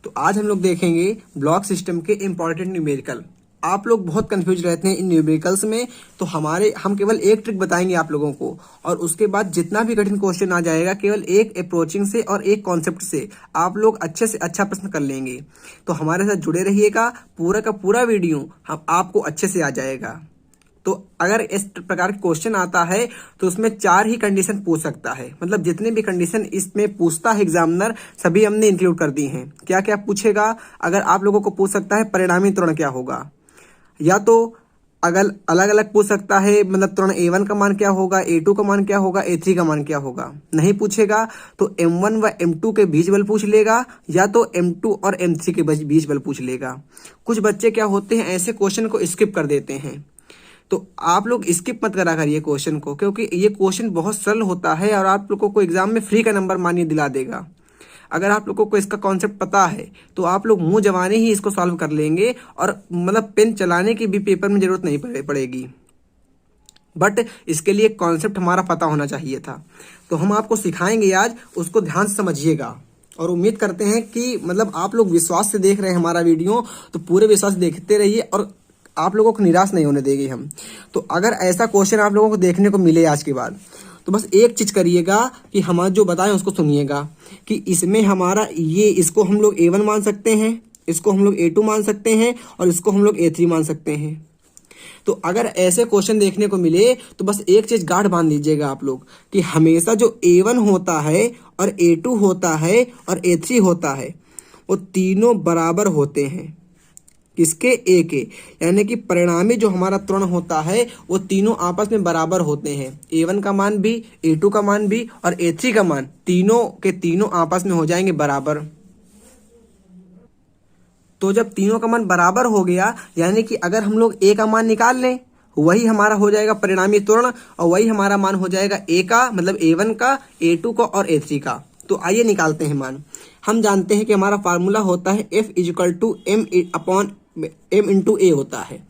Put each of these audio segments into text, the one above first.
तो आज हम लोग देखेंगे ब्लॉक सिस्टम के इम्पॉर्टेंट न्यूमेरिकल। आप लोग बहुत कंफ्यूज रहते हैं इन न्यूमेरिकल्स में, तो हम केवल एक ट्रिक बताएंगे आप लोगों को, और उसके बाद जितना भी कठिन क्वेश्चन आ जाएगा केवल एक अप्रोचिंग से और एक कॉन्सेप्ट से आप लोग अच्छे से अच्छा प्रश्न कर लेंगे। तो हमारे साथ जुड़े रहिएगा, पूरा का पूरा वीडियो हम आपको अच्छे से आ जाएगा। तो अगर इस प्रकार का क्वेश्चन आता है तो उसमें 4 ही कंडीशन पूछ सकता है, मतलब जितने भी कंडीशन इसमें पूछता है एग्जामिनर सभी हमने इंक्लूड कर दी हैं। क्या क्या पूछेगा? अगर आप लोगों को पूछ सकता है परिणामी त्वरण क्या होगा, या तो अगर अलग अलग पूछ सकता है, मतलब त्वरण A1 का मान क्या होगा, A2 का मान क्या होगा, A3 का मान क्या होगा। नहीं पूछेगा तो M1 व M2 के बीच बल पूछ लेगा, या तो M2 और M3 के बीच बल पूछ लेगा। कुछ बच्चे क्या होते हैं, ऐसे क्वेश्चन को स्किप कर देते हैं, तो आप लोग स्किप मत करा करिए क्वेश्चन को, क्योंकि ये क्वेश्चन बहुत सरल होता है और आप लोगों को एग्जाम में फ्री का नंबर मानिए दिला देगा। अगर आप लोगों को इसका कॉन्सेप्ट पता है तो आप लोग मुंह जवाने ही इसको सॉल्व कर लेंगे, और मतलब पेन चलाने की भी पेपर में जरूरत नहीं पड़ेगी। बट इसके लिए कॉन्सेप्ट हमारा पता होना चाहिए था, तो हम आपको सिखाएंगे आज, उसको ध्यान से समझिएगा। और उम्मीद करते हैं कि मतलब आप लोग विश्वास से देख रहे हैं हमारा वीडियो, तो पूरे विश्वास से देखते रहिए और आप लोगों को निराश नहीं होने देंगे हम। तो अगर ऐसा क्वेश्चन आप लोगों को देखने को मिले आज के बाद, तो बस एक चीज करिएगा कि हम जो बताएं उसको सुनिएगा, कि इसमें हमारा इसको हम लोग A1 मान सकते हैं, इसको हम लोग A2 मान सकते हैं, और इसको हम लोग A3 मान सकते हैं। तो अगर ऐसे क्वेश्चन देखने को मिले तो बस एक चीज गाढ़ बांध लीजिएगा आप लोग, कि हमेशा जो A1 होता है और A2 होता है और A3 होता है, वो तीनों बराबर होते हैं। किसके? ए के, यानी कि परिणामी जो हमारा त्वरण होता है वो तीनों आपस में बराबर होते हैं। A1 का मान भी, A2 का मान भी और A3 का मान, तीनों के तीनों आपस में हो जाएंगे बराबर। तो जब तीनों का मान बराबर हो गया, यानी कि अगर हम लोग A का मान निकाल लें, वही हमारा हो जाएगा परिणामी त्वरण, और वही हमारा मान हो जाएगा A का, मतलब A1 का, A2 का और A3 का। तो आइए निकालते हैं मान। हम जानते हैं कि हमारा फार्मूला होता है F m इंटू A होता है।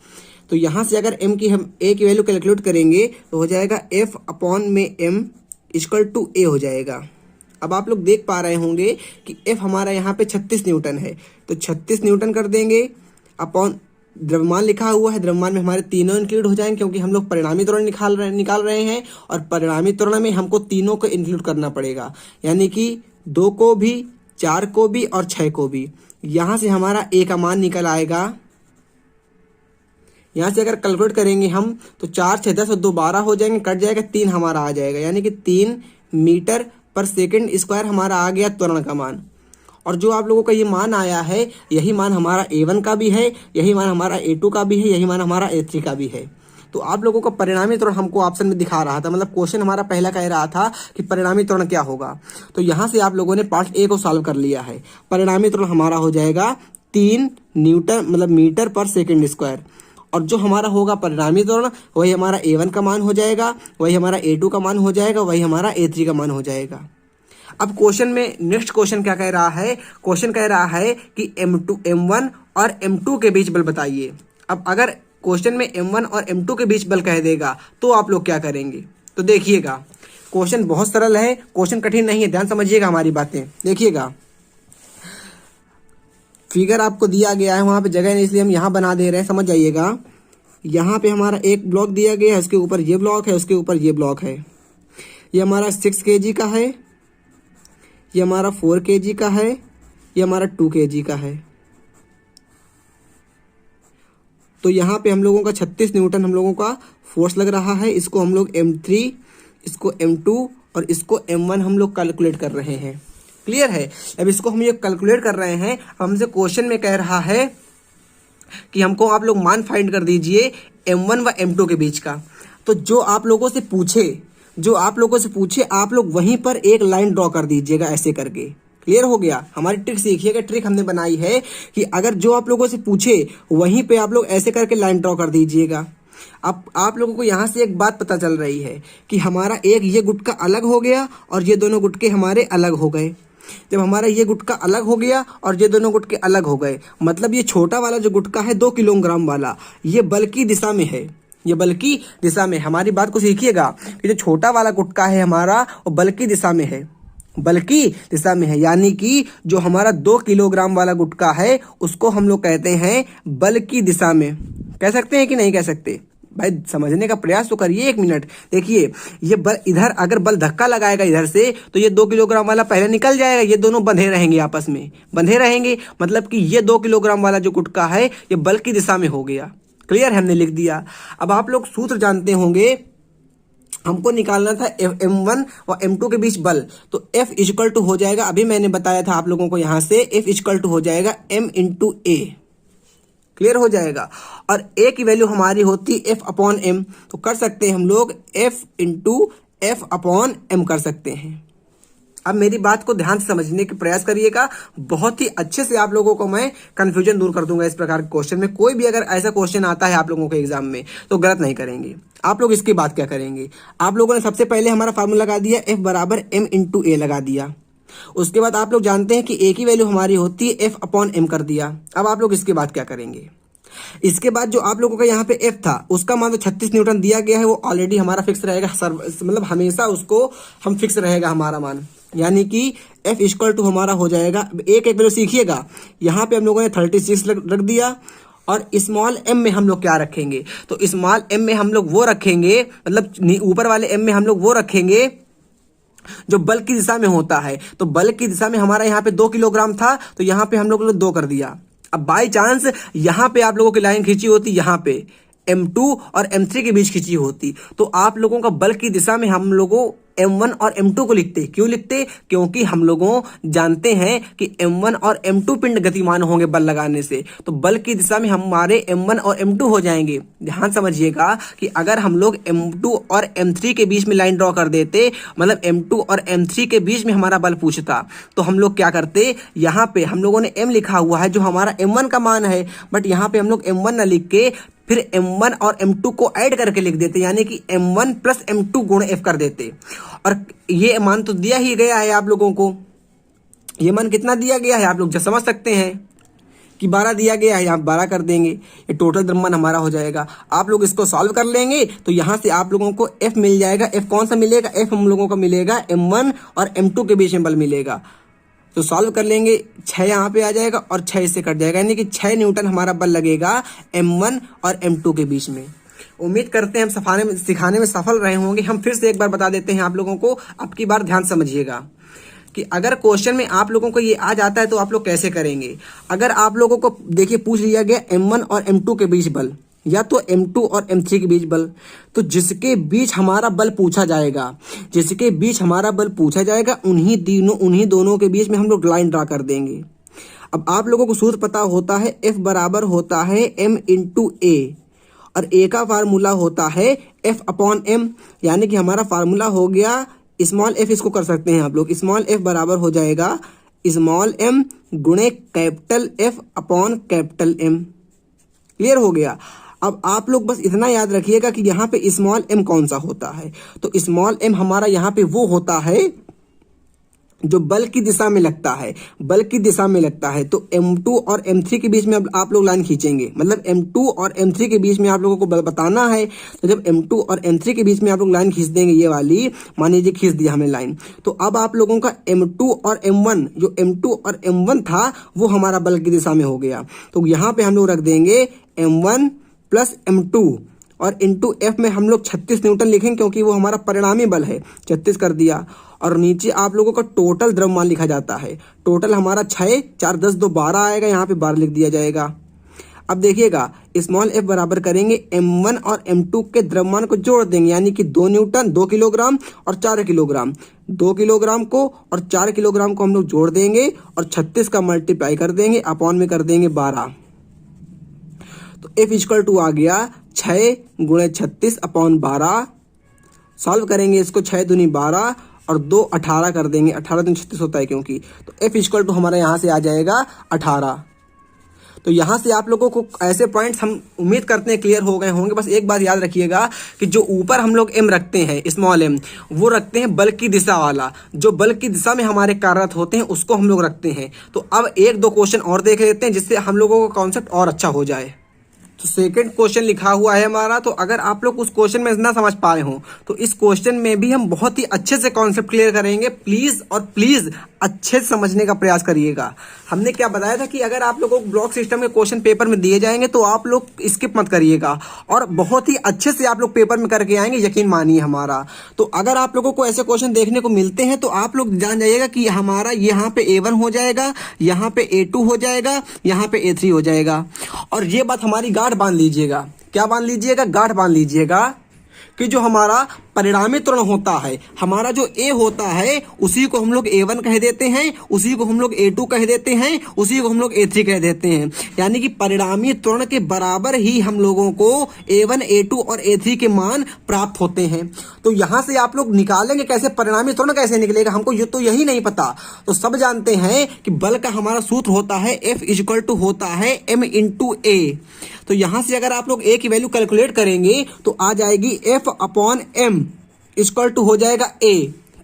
तो यहाँ से अगर m की हम A की वैल्यू कैलकुलेट करेंगे तो हो जाएगा F अपॉन में m इक्वल टू A हो जाएगा। अब आप लोग देख पा रहे होंगे कि F हमारा यहाँ पे 36 न्यूटन है, तो 36 न्यूटन कर देंगे अपॉन द्रव्यमान लिखा हुआ है, द्रव्यमान में हमारे तीनों इंक्लूड हो जाएंगे, क्योंकि हम लोग परिणामी त्वरण निकाल रहे हैं, और परिणामी त्वरण में हमको तीनों को इंक्लूड करना पड़ेगा, यानी कि 2 को भी, 4 को भी और 6 को भी। यहाँ से हमारा A का मान निकल आएगा, यहाँ से अगर कैलकुलेट करेंगे हम तो 4 6 10 और 2 12 हो जाएंगे, कट जाएगा, 3 हमारा आ जाएगा, यानी कि 3 मीटर पर सेकंड स्क्वायर हमारा आ गया त्वरण का मान। और जो आप लोगों का ये मान आया है, यही मान हमारा A1 का भी है, यही मान हमारा A2 का भी है, यही मान हमारा A3 का भी है। तो आप लोगों का परिणामी त्वरण हमको ऑप्शन में दिखा रहा था, मतलब क्वेश्चन हमारा पहला कह रहा था कि परिणामी त्वरण क्या होगा। तो यहाँ से आप लोगों ने पार्ट A को सॉल्व कर लिया है। परिणामी त्वरण हमारा हो जाएगा 3 न्यूटन, मतलब मीटर पर सेकंड स्क्वायर, और जो हमारा होगा परिणामी त्वरण वही हमारा A1 का मान हो जाएगा, वही हमारा A2 का मान हो जाएगा, वही हमारा A3 का मान हो जाएगा। अब क्वेश्चन में नेक्स्ट क्वेश्चन क्या कह रहा है? क्वेश्चन कह रहा है कि M1 और M2 के बीच बल बताइए। अब अगर क्वेश्चन में M1 और M2 के बीच बल कह देगा तो आप लोग क्या करेंगे? तो देखिएगा, क्वेश्चन बहुत सरल है, क्वेश्चन कठिन नहीं है, ध्यान समझिएगा हमारी बातें। देखिएगा, फिगर आपको दिया गया है, वहां पे जगह नहीं इसलिए हम यहाँ बना दे रहे हैं, समझ जाइएगा। यहाँ पे हमारा एक ब्लॉक दिया गया है, उसके ऊपर ये ब्लॉक है, उसके ऊपर ये ब्लॉक है। ये हमारा 6 kg का है, ये हमारा 4 kg का है, ये हमारा 2 kg का है। तो यहाँ पे हम लोगों का 36 न्यूटन हम लोगों का फोर्स लग रहा है। इसको हम लोग M3, इसको M2 और इसको M1 हम लोग कैलकुलेट कर रहे हैं। क्लियर है? अब इसको हम ये कैलकुलेट कर रहे हैं। हमसे क्वेश्चन में कह रहा है कि हमको आप लोग मान फाइंड कर दीजिए M1 व M2 के बीच का। तो जो आप लोगों से पूछे आप लोग वहीं पर एक लाइन ड्रॉ कर दीजिएगा ऐसे करके। क्लियर हो गया? हमारी ट्रिक सीखिएगा, ट्रिक हमने बनाई है कि अगर जो आप लोगों से पूछे वहीं पे आप लोग ऐसे करके लाइन ड्रॉ कर दीजिएगा। अब आप लोगों को यहाँ से एक बात पता चल रही है कि हमारा एक ये गुटका अलग हो गया और ये दोनों गुटके हमारे अलग हो गए। जब हमारा ये गुटका अलग हो गया और ये दोनों गुटके अलग हो गए, मतलब ये छोटा वाला जो गुटका है 2 किलोग्राम वाला, ये बल की दिशा में है, ये बल की दिशा में। हमारी बात को सीखिएगा कि जो छोटा वाला गुटका है हमारा वो बल की दिशा में है, बल की दिशा में है, यानी कि जो हमारा 2 किलोग्राम वाला गुटखा है उसको हम लोग कहते हैं बल की दिशा में। कह सकते हैं कि नहीं कह सकते? भाई समझने का प्रयास तो करिए, 1 मिनट। देखिए ये बल इधर अगर बल धक्का लगाएगा इधर से तो ये 2 किलोग्राम वाला पहले निकल जाएगा, ये दोनों बंधे रहेंगे, आपस में बंधे रहेंगे, मतलब कि ये 2 किलोग्राम वाला जो गुटखा है ये बल की दिशा में हो गया। क्लियर, हमने लिख दिया। अब आप लोग सूत्र जानते होंगे, हमको निकालना था M1 और M2 के बीच बल, तो F इक्वल टू हो जाएगा, अभी मैंने बताया था आप लोगों को, यहां से F इक्वल टू हो जाएगा M इंटू A। क्लियर हो जाएगा। और A की वैल्यू हमारी होती F अपॉन M, तो कर सकते हैं हम लोग F into F upon M कर सकते हैं। अब मेरी बात को ध्यान से समझने के प्रयास करिएगा, बहुत ही अच्छे से आप लोगों को मैं कंफ्यूजन दूर कर दूंगा इस प्रकार के क्वेश्चन में। कोई भी अगर ऐसा क्वेश्चन आता है आप लोगों के एग्जाम में तो गलत नहीं करेंगे आप लोग। इसके बाद क्या करेंगे, आप लोगों ने सबसे पहले हमारा फार्मूला लगा दिया, F बराबर M इंटू A लगा दिया। उसके बाद आप लोग जानते हैं कि A की वैल्यू हमारी होती है F अपॉन M कर दिया। अब आप लोग इसके बाद क्या करेंगे, इसके बाद जो आप लोगों का यहाँ पे F था उसका मान तो 36 न्यूटन दिया गया है, वो ऑलरेडी हमारा फिक्स रहेगा, मतलब हमेशा उसको हम फिक्स रहेगा हमारा मान, यानी कि F इक्वल टू हमारा हो जाएगा, एक वैल्यू सीखिएगा, यहाँ पे हम लोगों ने 36 रख दिया। और स्मॉल m में हम लोग क्या रखेंगे, तो स्मॉल m में हम लोग वो रखेंगे, मतलब ऊपर वाले m में हम लोग वो रखेंगे जो बल की दिशा में होता है। तो बल की दिशा में हमारा यहाँ पे 2 किलोग्राम था, तो यहाँ पे हम लोग ने 2 कर दिया। अब बाई चांस यहाँ पे आप लोगों की लाइन खींची होती, यहाँ पे M2 और M3 के बीच खींची होती, तो आप लोगों का बल की दिशा में हम लोगों M1 और M2 को लिखते। क्यों लिखते, क्योंकि हम लोगों जानते हैं कि M1 और M2 पिंड गतिमान होंगे बल लगाने से, तो बल की दिशा में हमारे M1 और M2 हो जाएंगे। ध्यान समझिएगा कि अगर हम लोग M2 और M3 के बीच में लाइन ड्रॉ कर देते, मतलब M2 और M3 के बीच में हमारा बल पूछता, तो हम लोग क्या करते, यहाँ पे हम लोगों ने M लिखा हुआ है जो हमारा M1 का मान है, बट यहाँ पे हम लोग M1 ना लिख के फिर M1 और M2 को ऐड करके लिख देते, यानी कि M1 प्लस M2 गुण F कर देते। और ये मान तो दिया ही गया है आप लोगों को, ये मान कितना दिया गया है आप लोग जो समझ सकते हैं कि 12 दिया गया है, यहाँ 12 कर देंगे, ये टोटल द्रव्यमान हमारा हो जाएगा। आप लोग इसको सॉल्व कर लेंगे तो यहाँ से आप लोगों को F मिल जाएगा। F कौन सा मिलेगा, F हम लोगों को मिलेगा M1 और M2 के बीच में बल मिलेगा, तो सॉल्व कर लेंगे, 6 यहाँ पे आ जाएगा और 6 इससे कट जाएगा, यानी कि 6 न्यूटन हमारा बल लगेगा M1 और M2 के बीच में। उम्मीद करते हैं हम सिखाने में सफल रहे होंगे। हम फिर से एक बार बता देते हैं आप लोगों को, अब की बार ध्यान समझिएगा कि अगर क्वेश्चन में आप लोगों को ये आ जाता है तो आप लोग कैसे करेंगे। अगर आप लोगों को देखिए पूछ लिया गया M1 और M2 के बीच बल, या तो M2 और M3 के बीच बल, तो जिसके बीच हमारा बल पूछा जाएगा, जिसके बीच हमारा बल पूछा जाएगा उन्हीं दोनों के बीच में हम लोग लाइन ड्रा कर देंगे। अब आप लोगों को सूत्र पता होता है, F बराबर होता है M इंटू A, और A का फार्मूला होता है F अपॉन M, यानी कि हमारा फार्मूला हो गया स्मॉल f, इसको कर सकते हैं आप लोग, स्मॉल f बराबर हो जाएगा स्मॉल m गुणे capital F upon capital M। Clear हो गया। अब आप लोग बस इतना याद रखिएगा कि यहाँ पे स्मॉल m कौन सा होता है, तो स्मॉल m हमारा यहाँ पे वो होता है जो बल की दिशा में लगता है, बल की दिशा में लगता है। तो M2 और M3 के बीच में अब आप लोग लाइन खींचेंगे, मतलब M2 और M3 के बीच में आप लोगों को बताना है। तो जब M2 और M3 के बीच में आप लोग लाइन खींच देंगे, ये वाली मान लीजिए खींच दिया हमने लाइन, तो अब आप लोगों का M2 और M1, जो M2 और M1 था वो हमारा बल की दिशा में हो गया। तो यहाँ पे हम लोग रख देंगे M1 प्लस M2 और इंटू F में हम लोग 36 न्यूटन लिखेंगे क्योंकि वो हमारा परिणामी बल है, 36 कर दिया। और नीचे आप लोगों का टोटल द्रव्यमान लिखा जाता है, टोटल हमारा 6 4 10 2 12 आएगा, यहाँ पे 12 लिख दिया जाएगा। अब देखिएगा स्मॉल f बराबर करेंगे M1 और M2 के द्रव्यमान को जोड़ देंगे, यानी कि 2 न्यूटन 2 किलोग्राम और 4 किलोग्राम, 2 किलोग्राम को और 4 किलोग्राम को हम लोग जोड़ देंगे और 36 का मल्टीप्लाई कर देंगे, अपॉन में कर देंगे 12। तो F इक्वल टू आ गया 6 गुणे 36 अपॉन 12। सॉल्व करेंगे इसको, 6 दूनी 12 और 2 18 कर देंगे, 18 दूनी 36 होता है क्योंकि, तो F इक्वल टू हमारा यहाँ से आ जाएगा 18। तो यहाँ से आप लोगों को ऐसे पॉइंट्स हम उम्मीद करते हैं क्लियर हो गए होंगे। बस एक बात याद रखिएगा कि जो ऊपर हम लोग M रखते हैं स्मॉल m, वो रखते हैं बल की दिशा वाला, जो बल की दिशा में हमारे कार्यरत होते हैं उसको हम लोग रखते हैं। तो अब 1-2 क्वेश्चन और देख लेते हैं जिससे हम लोगों का कॉन्सेप्ट और अच्छा हो जाए। तो सेकंड क्वेश्चन लिखा हुआ है हमारा। तो अगर आप लोग उस क्वेश्चन में ना समझ पाए हो तो इस क्वेश्चन में भी हम बहुत ही अच्छे से कॉन्सेप्ट क्लियर करेंगे। प्लीज और प्लीज अच्छे से समझने का प्रयास करिएगा। हमने क्या बताया था कि अगर आप लोगों को ब्लॉक सिस्टम के क्वेश्चन पेपर में दिए जाएंगे तो आप लोग स्किप मत करिएगा और बहुत ही अच्छे से आप लोग पेपर में करके आएंगे, यकीन मानिए हमारा। तो अगर आप लोगों को ऐसे क्वेश्चन देखने को मिलते हैं तो आप लोग जान जाइएगा कि हमारा यहाँ पे A1 हो जाएगा, यहाँ पे A2 हो जाएगा, यहाँ पे A3 हो जाएगा। और ये बात हमारी गांठ बांध लीजिएगा। क्या बांध लीजिएगा? गांठ बांध लीजिएगा कि जो हमारा परिणामी त्वरण होता है, हमारा जो A होता है उसी को हम लोग A1 कह देते हैं, उसी को हम लोग A2 कह देते हैं, उसी को हम लोग A3 कह देते हैं। यानी कि परिणामी त्वरण के बराबर ही हम लोगों को A1, A2 और A3 के मान प्राप्त होते हैं। तो यहां से आप लोग निकालेंगे कैसे, परिणामी त्वरण कैसे निकलेगा, हमको ये तो यही नहीं पता। तो सब जानते हैं कि बल का हमारा सूत्र होता है F = होता है M × A। तो यहां से अगर आप लोग A की वैल्यू कैलकुलेट करेंगे तो आ जाएगी F/m = हो जाएगा A।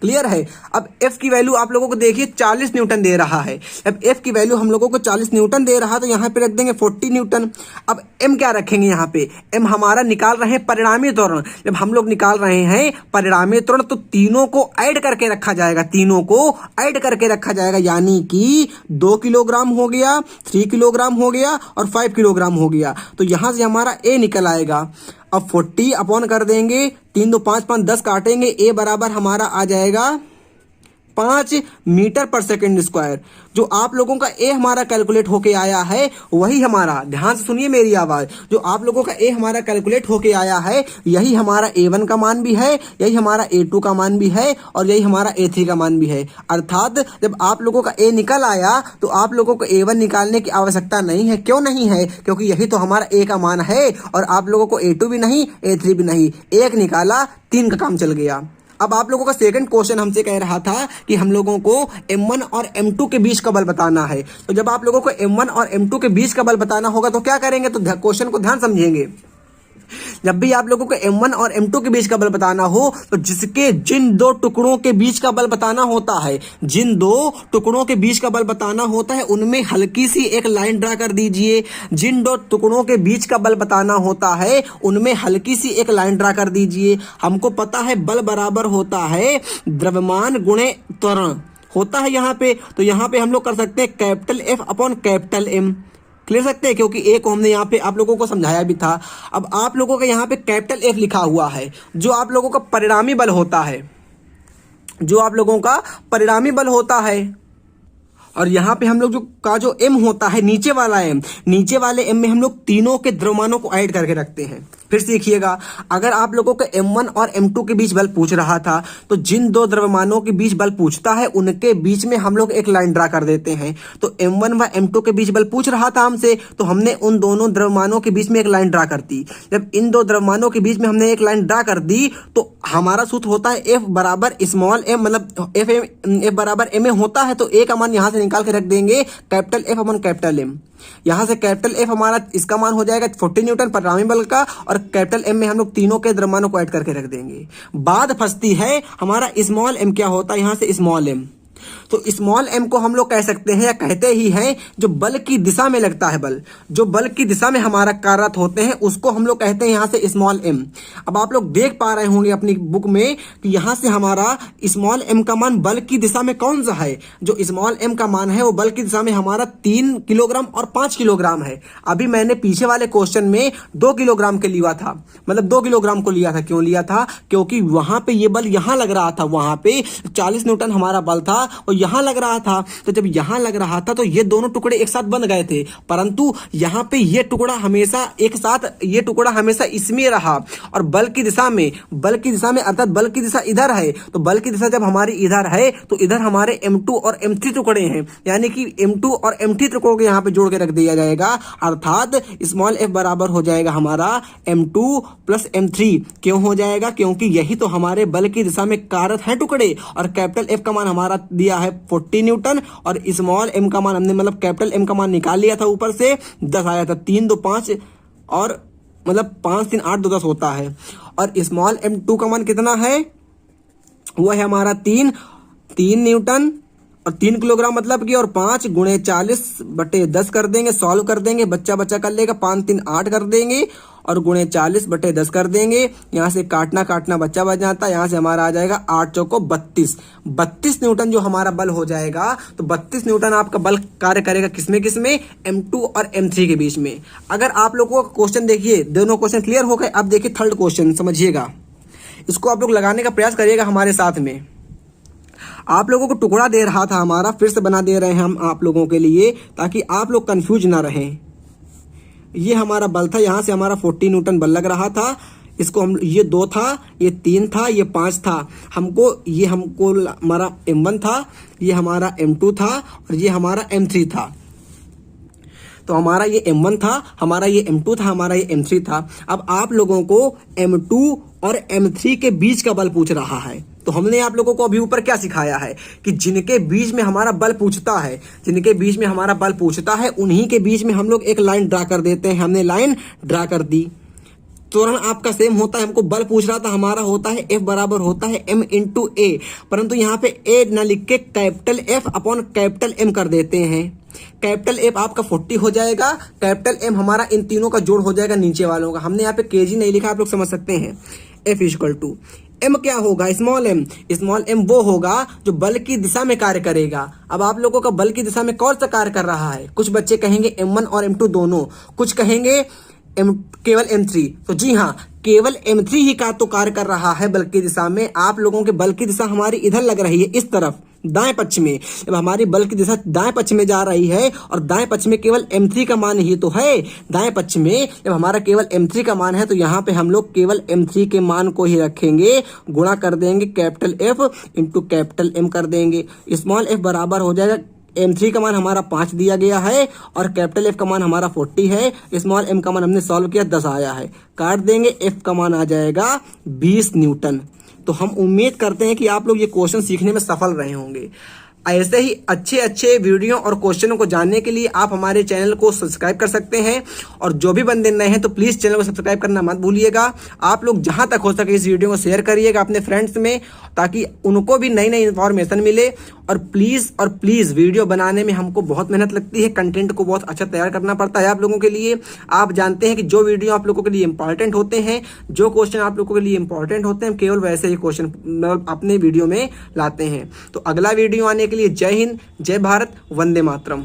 क्लियर है? अब F की वैल्यू आप लोगों को देखिए 40 न्यूटन दे रहा है। अब F की वैल्यू हम लोगों को 40 न्यूटन दे रहा है तो यहाँ पे रख देंगे 40 न्यूटन। अब M क्या रखेंगे यहाँ पे? M हमारा निकाल रहे हैं परिणामी त्वरण। जब हम लोग निकाल रहे हैं परिणामी त्वरण तो तीनों को ऐड करके रखा जाएगा, तीनों को ऐड करके रखा जाएगा। यानी कि 2 किलोग्राम हो गया, 3 किलोग्राम हो गया और 5 किलोग्राम हो गया। तो यहां से हमारा A निकल आएगा। अब 40 अपॉन कर देंगे, 3 2 5 5 10 काटेंगे, A बराबर हमारा आ जाएगा 5 मीटर पर सेकंड स्क्वायर। जो आप लोगों का A हमारा कैलकुलेट होके आया है वही हमारा, ध्यान से सुनिए मेरी आवाज, जो आप लोगों का A हमारा कैलकुलेट होके आया है यही हमारा A1 का मान भी है, यही हमारा A2 का मान भी है और यही हमारा A3 का मान भी है। अर्थात जब आप लोगों का A निकल आया तो आप लोगों को A1 निकालने की आवश्यकता नहीं है। क्यों नहीं है? क्योंकि यही तो हमारा A का मान है और आप लोगों को A2 भी नहीं, A3 भी नहीं। 1 निकाला, 3 का काम चल गया। अब आप लोगों का सेकंड क्वेश्चन हमसे कह रहा था कि हम लोगों को M1 और M2 के बीच का बल बताना है। तो जब आप लोगों को M1 और M2 के बीच का बल बताना होगा तो क्या करेंगे? तो क्वेश्चन को ध्यान समझेंगे। जब भी आप लोगों को M1 और M2 के बीच का बल बताना हो तो जिन दो टुकड़ों के बीच का बल बताना होता है, जिन दो टुकड़ों के बीच का बल बताना होता है उनमें हल्की सी एक लाइन ड्रा कर दीजिए। जिन दो टुकड़ों के बीच का बल बताना होता है उनमें हल्की सी एक लाइन ड्रा कर दीजिए। हमको पता है बल बराबर होता है द्रव्यमान गुणे त्वरण होता है यहाँ पे। तो यहाँ पे हम लोग कर सकते हैं कैपिटल F/M ले सकते हैं, क्योंकि A को हमने यहाँ पे आप लोगों को समझाया भी था। अब आप लोगों का यहाँ पे कैपिटल F लिखा हुआ है जो आप लोगों का परिणामी बल होता है, जो आप लोगों का परिणामी बल होता है। और यहाँ पे हम लोग जो M होता है, नीचे वाला M, नीचे वाले M में हम लोग तीनों के द्रव्यमानों को ऐड करके रखते हैं। फिर सीखिएगा, अगर आप लोगों को M1 और M2 के बीच बल पूछ रहा था तो जिन दो द्रव्यमानों के बीच बल पूछता है उनके बीच में हम लोग एक लाइन ड्रा कर देते हैं। तो M1 व M2 के बीच बल पूछ रहा था हमसे तो हमने उन दोनों द्रव्यमानों के बीच में एक लाइन ड्रा कर दी। जब इन दो द्रव्यमानों के बीच में हमने एक लाइन ड्रा कर दी तो हमारा सूत्र होता है F बराबर स्मॉल m, मतलब F बराबर M होता है। तो A का मान यहां से निकाल के रख देंगे कैपिटल F/M। यहां से कैपिटल F हमारा इसका मान हो जाएगा 40 न्यूटन परिणामी बल का और कैपिटल M में हम लोग तीनों के द्रव्यमानों को ऐड करके रख देंगे। बात फंसती है हमारा स्मॉल m क्या होता है, यहां से स्मॉल m। तो स्मॉल m को हम लोग कह सकते हैं या कहते ही हैं जो बल की दिशा में लगता है, बल जो बल की दिशा में हमारा कार्यरत होते हैं उसको हम लोग कहते हैं यहाँ से स्मॉल m। अब आप लोग देख पा रहे होंगे अपनी बुक में कि यहाँ से हमारा स्मॉल m का मान बल की दिशा में कौन सा है। जो स्मॉल m का मान है वो बल की दिशा में हमारा 3 किलोग्राम और 5 किलोग्राम है। अभी मैंने पीछे वाले क्वेश्चन में 2 किलोग्राम के लिया था, मतलब 2 किलोग्राम को लिया था। क्यों लिया था? क्योंकि वहां पे ये बल यहां लग रहा था, वहां पे 40 न्यूटन हमारा बल था और यहां लग रहा था। तो जब यहां लग रहा था तो ये दोनों टुकड़े एक साथ बन गए थे, परंतु यहां पे ये टुकड़ा हमेशा एक साथ, ये टुकड़ा हमेशा इसमें रहा। और बल की दिशा में अर्थात बल की दिशा इधर है, तो बल की दिशा जब हमारी इधर है तो इधर हमारे M2 और M3 टुकड़े हैं, यानी कि M2 और M3 टुकड़ों को यहाँ पे जोड़ के रख दिया जाएगा। अर्थात स्मॉल f बराबर हो जाएगा हमारा M2 + M3। क्यों हो जाएगा? क्योंकि यही तो हमारे बल की दिशा में कार्यरत है टुकड़े। और कैपिटल F का मान हमारा दिया है 40 न्यूटन और स्मॉल m का मान हमने मतलब कैपिटल M का मान निकाल लिया था, ऊपर से 10 आया था। 3 2 5 और मतलब 5 3 8 2 10 होता है। और स्मॉल M2 का मान कितना है? वो है हमारा 3 न्यूटन और 3 किलोग्राम मतलब कि, और 5 गुणे 40/10 कर देंगे, सॉल्व कर देंगे, बच्चा बच्चा कर लेगा, 5 3 8 कर देंगे और गुणे 40/10 कर देंगे। यहाँ से काटना काटना बच्चा बच जाता है, यहाँ से हमारा आ जाएगा 8 चौको 32 न्यूटन जो हमारा बल हो जाएगा। तो 32 न्यूटन आपका बल कार्य करेगा किसमें किसमें, M2 और M3 के बीच में। अगर आप लोगों को क्वेश्चन देखिए, दोनों क्वेश्चन क्लियर हो गए। अब देखिए थर्ड क्वेश्चन, समझिएगा, इसको आप लोग लगाने का प्रयास करिएगा हमारे साथ में। आप लोगों को टुकड़ा दे रहा था हमारा, फिर से बना दे रहे हैं हम आप लोगों के लिए, ताकि आप लोग कंफ्यूज ना रहें। ये हमारा बल था, यहां से हमारा 40 न्यूटन बल लग रहा था। इसको हम, ये 2 था, ये 3 था, ये 5 था। हमको हमारा M1 था, ये हमारा M2 था और ये हमारा M3 था। तो हमारा ये M1 था, हमारा ये M2 था, हमारा ये M3 था। अब आप लोगों को M2 और M3 के बीच का बल पूछ रहा है। तो हमने आप लोगों को अभी ऊपर क्या सिखाया है कि जिनके बीच में हमारा बल पूछता है, जिनके बीच में हमारा बल पूछता है, उन्हीं के बीच में हम लोग एक लाइन ड्रा कर देते हैं। हमने लाइन ड्रा कर दी, त्वरण आपका सेम होता है। हमको बल पूछ रहा था, हमारा होता है F बराबर होता है M इंटू A, परंतु यहाँ पे A ना लिख के capital F upon capital M कर देते हैं। कैपिटल F आपका 40 हो जाएगा, कैपिटल M हमारा इन तीनों का जोड़ हो जाएगा नीचे वालों का। हमने यहाँ पे केजी नहीं लिखा, आप लोग समझ सकते हैं। F इक्वल टू M क्या होगा, स्मॉल m। स्मॉल m वो होगा जो बल की दिशा में कार्य करेगा। अब आप लोगों का बल की दिशा में कौन सा कार्य कर रहा है, कुछ बच्चे कहेंगे M1 और M2 दोनों, कुछ कहेंगे केवल M3। तो जी हाँ, केवल M3 ही का तो कार्य कर रहा है बल की दिशा में। आप लोगों के बल की दिशा हमारी इधर लग रही है, इस तरफ दाएं पक्ष में। अब हमारी बल की दिशा दाएं पक्ष में जा रही है और दाएं पक्ष में केवल M3 का मान ही तो है। दाएं पक्ष में जब हमारा केवल M3 का मान है तो यहाँ पे हम लोग केवल M3 के मान को ही रखेंगे, गुणा कर देंगे capital F into capital M कर देंगे। स्मॉल f बराबर हो जाएगा, M3 का मान हमारा 5 दिया गया है और कैपिटल F का मान हमारा 40 है। स्मॉल m का मान हमने सॉल्व किया, 10 आया है। काट देंगे, F का मान आ जाएगा 20 न्यूटन। तो हम उम्मीद करते हैं कि आप लोग ये क्वेश्चन सीखने में सफल रहे होंगे। ऐसे ही अच्छे अच्छे वीडियो और क्वेश्चनों को जानने के लिए आप हमारे चैनल को सब्सक्राइब कर सकते हैं। और जो भी बंदे नए हैं तो प्लीज़ चैनल को सब्सक्राइब करना मत भूलिएगा। आप लोग जहां तक हो सके इस वीडियो को शेयर करिएगा अपने फ्रेंड्स में, ताकि उनको भी नई नई इन्फॉर्मेशन मिले। और प्लीज़ वीडियो बनाने में हमको बहुत मेहनत लगती है, कंटेंट को बहुत अच्छा तैयार करना पड़ता है आप लोगों के लिए। आप जानते हैं कि जो वीडियो आप लोगों के लिए इंपॉर्टेंट होते हैं, जो क्वेश्चन आप लोगों के लिए इंपॉर्टेंट होते हैं, केवल वैसे ही क्वेश्चन अपने वीडियो में लाते हैं। तो अगला वीडियो आने के लिए जय हिंद, जय भारत, वंदे मातरम।